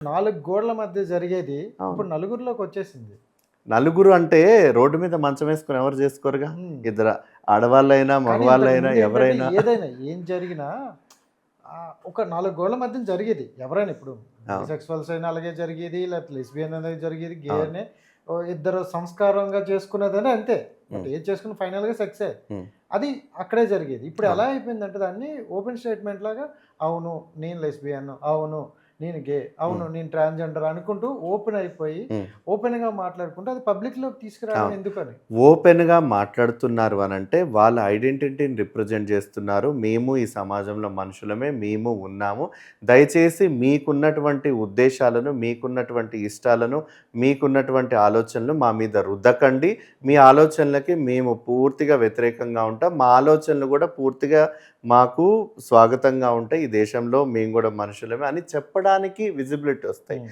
4 గోడల మధ్య జరిగేది అవును. ఇప్పుడు నలుగురిలోకి వచ్చేసింది. నలుగురు అంటే రోడ్డు మీద మంచం వేసుకొని ఎవరు చేసుకోరుగా. హ్మ్. ఇద్దరు ఆడవాళ్ళైనా, కానీ ఇంతకు మగవాళ్ళైనా ముందేంటంటే ఎవరైనా. ఏదైనా ఏం జరిగినా ఒక 4 గోడల మధ్యన జరిగేది. ఎవరైనా ఇప్పుడు అవును. బైసెక్సువల్స్ అయినా అలాగే జరిగేది. లేకపోతే లెస్బియన్ అనేది జరిగేది. గే అవును. అనే ఇద్దరు సంస్కారంగా చేసుకునేదని అంతే. బట్ హ్మ్. ఏది చేసుకున్న ఫైనల్‌గా సెక్సే. హ్మ్. అది అక్కడే జరిగేది. ఇప్పుడు అవును. ఎలా అయిపోయిందంటే దాన్ని ఓపెన్ స్టేట్‌మెంట్ లాగా అవును నేను లెస్బియన్, అవును నేను గే, అవును హ్మ్. నేను ట్రాన్స్‌జెండర్ అనుకుంటూ ఓపెన్ అయిపోయి హ్మ్. ఓపెన్‌గా మాట్లాడుకుంటూ అది పబ్లిక్‌లోకి తీసుకురావడం అవును. ఎందుకని? ఓపెన్‌గా మాట్లాడుతున్నారు అనంటే వాళ్ళ ఐడెంటిటీని రిప్రజెంట్ చేస్తున్నారు. మేము ఈ సమాజంలో మనుషులమే, మేము ఉన్నాము. దయచేసి మీకున్నటువంటి ఉద్దేశాలను, మీకున్నటువంటి ఇష్టాలను, మీకున్నటువంటి ఆలోచనలు మా మీద రుద్దకండి. మీ ఆలోచనలకి మేము పూర్తిగా వ్యతిరేకంగా ఉంటాం. మా ఆలోచనలు కూడా పూర్తిగా మాకు స్వాగతంగా ఉంటాయి. ఈ దేశంలో మేము కూడా మనుషులమే అని చెప్పడానికి విజిబిలిటీ వస్తాయి. హ్మ్.